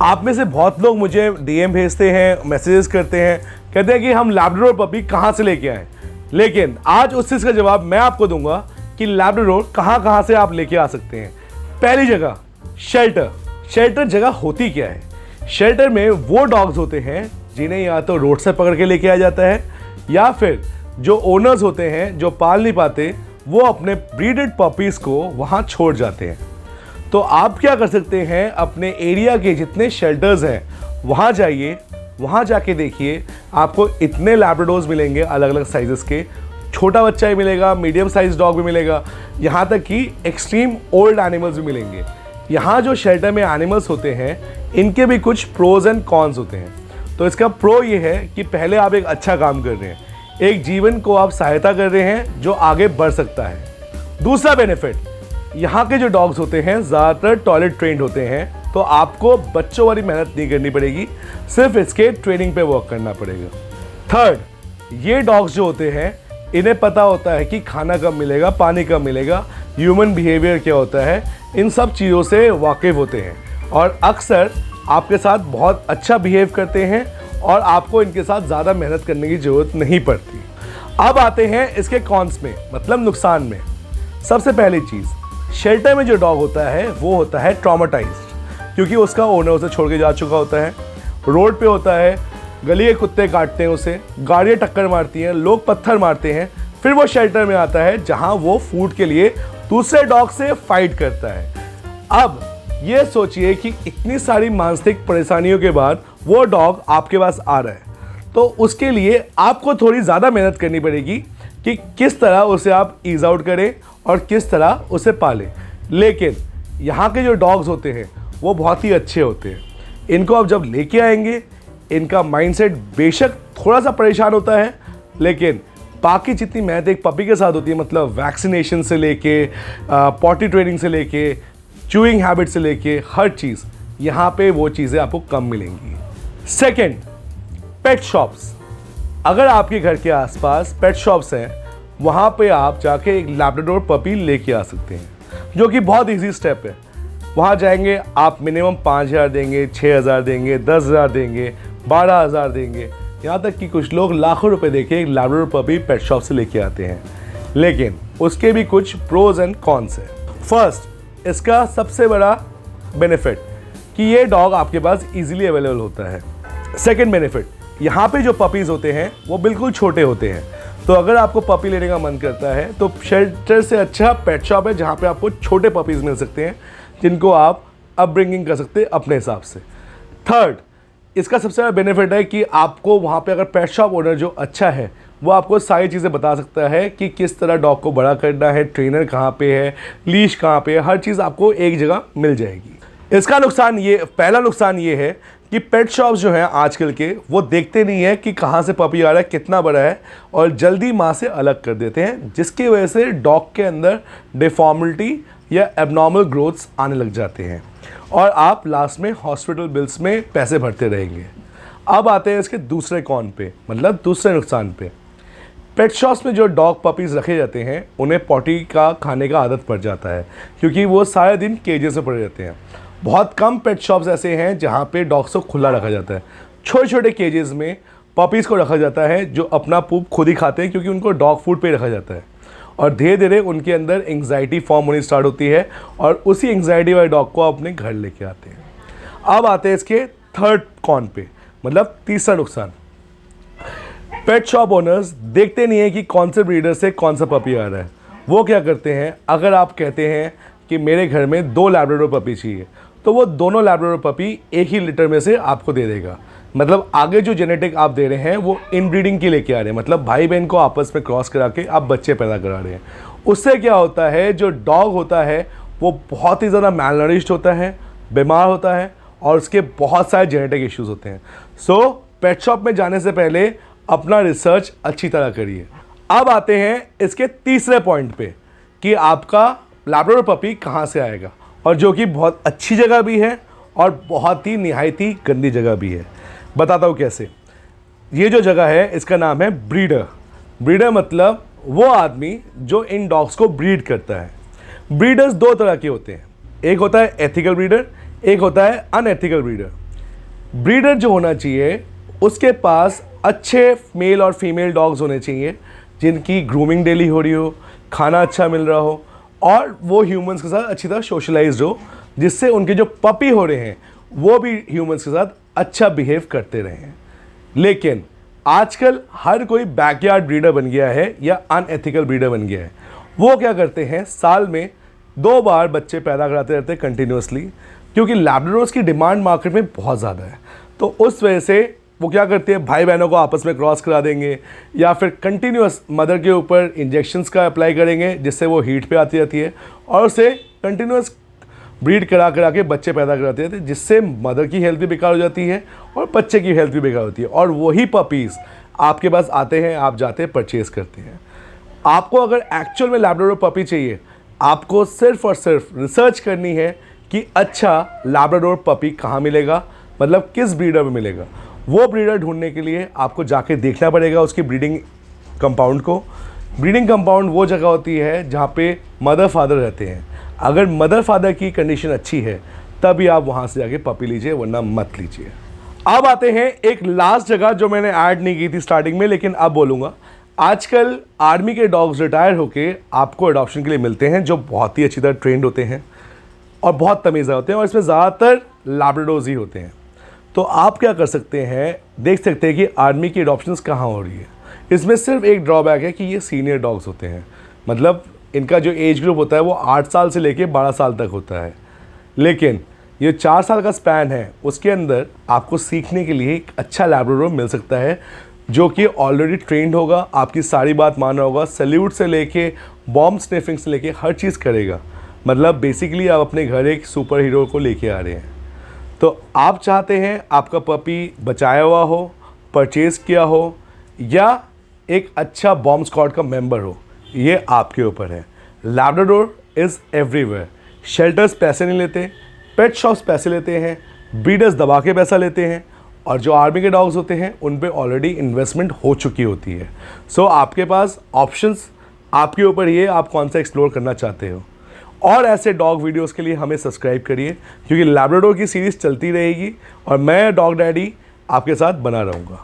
आप में से बहुत लोग मुझे डीएम भेजते हैं, मैसेजेस करते हैं, कहते हैं कि हम लैब्राडोर पपी कहाँ से लेके आएँ। लेकिन आज उस चीज़ का जवाब मैं आपको दूंगा कि लैब्राडोर कहाँ से आप लेके आ सकते हैं। पहली जगह, शेल्टर। शेल्टर जगह होती क्या है? शेल्टर में वो डॉग्स होते हैं जिन्हें या तो रोड से पकड़ के लेके आया जाता है, या फिर जो ओनर्स होते हैं जो पाल नहीं पाते वो अपने ब्रीडेड पपीज़ को वहाँ छोड़ जाते हैं। तो आप क्या कर सकते हैं, अपने एरिया के जितने शेल्टर्स हैं वहाँ जाइए, वहाँ जाके देखिए, आपको इतने लैब्राडोर्स मिलेंगे अलग अलग साइजेस के। छोटा बच्चा ही मिलेगा, मीडियम साइज डॉग भी मिलेगा, यहाँ तक कि एक्सट्रीम ओल्ड एनिमल्स भी मिलेंगे। यहाँ जो शेल्टर में एनिमल्स होते हैं इनके भी कुछ प्रोज एंड कॉन्स होते हैं। तो इसका प्रो ये है कि पहले आप एक अच्छा काम कर रहे हैं, एक जीवन को आप सहायता कर रहे हैं जो आगे बढ़ सकता है। दूसरा बेनिफिट, यहाँ के जो डॉग्स होते हैं ज़्यादातर टॉयलेट ट्रेंड होते हैं, तो आपको बच्चों वाली मेहनत नहीं करनी पड़ेगी, सिर्फ इसके ट्रेनिंग पे वर्क करना पड़ेगा। थर्ड, ये डॉग्स जो होते हैं इन्हें पता होता है कि खाना कब मिलेगा, पानी कब मिलेगा, ह्यूमन बिहेवियर क्या होता है, इन सब चीज़ों से वाकिफ़ होते हैं और अक्सर आपके साथ बहुत अच्छा बिहेव करते हैं और आपको इनके साथ ज़्यादा मेहनत करने की ज़रूरत नहीं पड़ती। अब आते हैं इसके कॉन्स में, मतलब नुकसान में। सबसे पहली चीज़, शेल्टर में जो डॉग होता है वो होता है ट्रॉमाटाइज्ड, क्योंकि उसका ओनर उसे छोड़ के जा चुका होता है, रोड पे होता है, गली के कुत्ते काटते हैं उसे, गाड़ियाँ टक्कर मारती हैं, लोग पत्थर मारते हैं, फिर वो शेल्टर में आता है जहाँ वो फूड के लिए दूसरे डॉग से फाइट करता है। अब ये सोचिए कि इतनी सारी मानसिक परेशानियों के बाद वो डॉग आपके पास आ रहा है, तो उसके लिए आपको थोड़ी ज़्यादा मेहनत करनी पड़ेगी कि किस तरह उसे आप ईज आउट करें और किस तरह उसे पालें। लेकिन यहाँ के जो डॉग्स होते हैं वो बहुत ही अच्छे होते हैं। इनको आप जब लेके आएंगे, इनका माइंडसेट बेशक थोड़ा सा परेशान होता है, लेकिन बाकी जितनी मेहनत एक पपी के साथ होती है, मतलब वैक्सीनेशन से लेके पॉटी ट्रेनिंग से लेके च्यूइंग हैबिट से लेके हर चीज़, यहाँ पे वो चीज़ें आपको कम मिलेंगी। सेकंड, पेट शॉप्स। अगर आपके घर के आसपास पेट शॉप्स हैं, वहाँ पे आप जाके एक लैब्राडोर पपी लेके आ सकते हैं, जो कि बहुत इजी स्टेप है। वहाँ जाएंगे, आप मिनिमम 5,000 देंगे, 6,000 देंगे, 10,000 देंगे, 12,000 देंगे, यहाँ तक कि कुछ लोग लाखों रुपए देके एक लैब्राडोर पपी पेट शॉप से लेके आते हैं। लेकिन उसके भी कुछ प्रोज एंड कॉन्स हैं। फर्स्ट, इसका सबसे बड़ा बेनिफिट कि ये डॉग आपके पास इजीली अवेलेबल होता है। सेकंड बेनिफिट, यहाँ पे जो पपीज़ होते हैं वो बिल्कुल छोटे होते हैं, तो अगर आपको पपी लेने का मन करता है तो शेल्टर से अच्छा पेट शॉप है जहाँ पे आपको छोटे पपीज़ मिल सकते हैं जिनको आप अपब्रिंगिंग कर सकते हैं अपने हिसाब से। थर्ड, इसका सबसे बड़ा बेनिफिट है कि आपको वहाँ पे अगर पेट शॉप ओनर जो अच्छा है वो आपको सारी चीज़ें बता सकता है कि किस तरह डॉग को बड़ा करना है, ट्रेनर कहाँ पे है, लीश कहाँ पे है, हर चीज़ आपको एक जगह मिल जाएगी। इसका नुकसान ये, पहला नुकसान ये है कि पेट शॉप्स जो हैं आजकल के वो देखते नहीं है कि कहाँ से पपी आ रहा है, कितना बड़ा है, और जल्दी माँ से अलग कर देते हैं, जिसकी वजह से डॉग के अंदर डिफॉर्मिलिटी या एबनॉर्मल ग्रोथ्स आने लग जाते हैं और आप लास्ट में हॉस्पिटल बिल्स में पैसे भरते रहेंगे। अब आते हैं इसके दूसरे कॉन पे, मतलब दूसरे नुकसान पे। पेट शॉप्स में जो डॉग पपीज़ रखे जाते हैं उन्हें पॉटी का खाने का आदत पड़ जाता है, क्योंकि वो सारे दिन केजेस में पड़े रहते हैं। बहुत कम पेट शॉप्स ऐसे हैं जहाँ पे डॉग्स को खुला रखा जाता है। छोटे छोटे केजेस में पपीज़ को रखा जाता है जो अपना पूप खुद ही खाते हैं, क्योंकि उनको डॉग फूड पे रखा जाता है, और धीरे धीरे उनके अंदर एंग्जाइटी फॉर्म होनी स्टार्ट होती है और उसी एंग्जाइटी वाले डॉग को अपने घर लेके आते हैं। अब आते हैं इसके थर्ड कॉन पे, मतलब तीसरा नुकसान। पेट शॉप ओनर्स देखते नहीं है कि कौन से ब्रीडर से कौन सा पपी आ रहा है। वो क्या करते हैं, अगर आप कहते हैं कि मेरे घर में 2 लैब्राडोर पपी चाहिए, तो वो दोनों लैब्राडोर पपी एक ही लिटर में से आपको दे देगा। मतलब आगे जो जेनेटिक आप दे रहे हैं वो इनब्रीडिंग के लेके आ रहे हैं, मतलब भाई बहन को आपस में क्रॉस करा के आप बच्चे पैदा करा रहे हैं। उससे क्या होता है, जो डॉग होता है वो बहुत ही ज़्यादा मैलनरिश्ड होता है, बीमार होता है और उसके बहुत सारे जेनेटिक इश्यूज़ होते हैं। सो पेट शॉप में जाने से पहले अपना रिसर्च अच्छी तरह करिए। अब आते हैं इसके तीसरे पॉइंट पे कि आपका लैब्राडोर पपी कहाँ से आएगा, और जो कि बहुत अच्छी जगह भी है और बहुत ही निहायती गंदी जगह भी है। बताता हूँ कैसे। ये जो जगह है इसका नाम है ब्रीडर। ब्रीडर मतलब वो आदमी जो इन डॉग्स को ब्रीड करता है। ब्रीडर्स 2 तरह के होते हैं, एक होता है एथिकल ब्रीडर, एक होता है अनएथिकल ब्रीडर। ब्रीडर जो होना चाहिए उसके पास अच्छे मेल और फीमेल डॉग्स होने चाहिए जिनकी ग्रूमिंग डेली हो रही हो, खाना अच्छा मिल रहा हो और वो ह्यूमंस के साथ अच्छी तरह सोशलाइज्ड हो, जिससे उनके जो पपी हो रहे हैं वो भी ह्यूमंस के साथ अच्छा बिहेव करते रहे हैं। लेकिन आजकल हर कोई बैकयार्ड ब्रीडर बन गया है या अनएथिकल ब्रीडर बन गया है। वो क्या करते हैं, साल में 2 बार बच्चे पैदा कराते रहते हैं कंटिन्यूसली, क्योंकि लैब्राडोर्स की डिमांड मार्केट में बहुत ज़्यादा है। तो उस वजह से वो क्या करते हैं, भाई बहनों को आपस में क्रॉस करा देंगे या फिर कंटिन्यूस मदर के ऊपर इंजेक्शंस का अप्लाई करेंगे जिससे वो हीट पे आती रहती है और उसे कंटिन्यूस ब्रीड करा करा के बच्चे पैदा कराते रहते हैं, जिससे मदर की हेल्थ भी बेकार हो जाती है और बच्चे की हेल्थ भी बेकार होती है। और वही पपीज़ आपके पास आते हैं, आप जाते हैं परचेज़ करते हैं। आपको अगर एक्चुअल में लैब्राडोर पपी चाहिए, आपको सिर्फ और सिर्फ रिसर्च करनी है कि अच्छा लैब्राडोर पपी कहाँ मिलेगा, मतलब किस ब्रीडर में मिलेगा। वो ब्रीडर ढूंढने के लिए आपको जाके देखना पड़ेगा उसकी ब्रीडिंग कंपाउंड को। ब्रीडिंग कंपाउंड वो जगह होती है जहाँ पे मदर फादर रहते हैं। अगर मदर फादर की कंडीशन अच्छी है तभी आप वहाँ से जाके पपी लीजिए, वरना मत लीजिए। अब आते हैं एक लास्ट जगह जो मैंने ऐड नहीं की थी स्टार्टिंग में, लेकिन अब बोलूँगा। आजकल आर्मी के डॉग्स रिटायर होके आपको अडॉप्शन के लिए मिलते हैं, जो बहुत ही अच्छी तरह ट्रेंड होते हैं और बहुत तमीज़ा होते हैं, और इसमें ज़्यादातर लैब्राडोर्स ही होते हैं। तो आप क्या कर सकते हैं, देख सकते हैं कि आर्मी की अडॉप्शंस कहाँ हो रही है। इसमें सिर्फ एक ड्रॉबैक है कि ये सीनियर डॉग्स होते हैं, मतलब इनका जो एज ग्रुप होता है वो 8 साल से लेके 12 साल तक होता है। लेकिन ये 4 साल का स्पैन है, उसके अंदर आपको सीखने के लिए एक अच्छा लैब्राडोर मिल सकता है जो कि ऑलरेडी ट्रेंड होगा, आपकी सारी बात मान रहा होगा, सैल्यूट से लेके बॉम्ब स्निफिंग से लेके हर चीज़ करेगा। मतलब बेसिकली आप अपने घर एक सुपर हीरो को लेके आ रहे हैं। तो आप चाहते हैं आपका पपी बचाया हुआ हो, परचेज़ किया हो, या एक अच्छा बॉम्ब स्क्वाड का मेंबर हो, ये आपके ऊपर है। Labrador is everywhere. शेल्टर्स पैसे नहीं लेते, पेट शॉप्स पैसे लेते हैं, ब्रीडर्स दबा के पैसा लेते हैं, और जो आर्मी के डॉग्स होते हैं उन पे ऑलरेडी इन्वेस्टमेंट हो चुकी होती है। सो आपके पास ऑप्शंस आपके ऊपर ये आप कौन सा एक्सप्लोर करना चाहते हो। और ऐसे डॉग वीडियोस के लिए हमें सब्सक्राइब करिए, क्योंकि लैब्राडोर की सीरीज़ चलती रहेगी और मैं डॉग डैडी आपके साथ बना रहूँगा।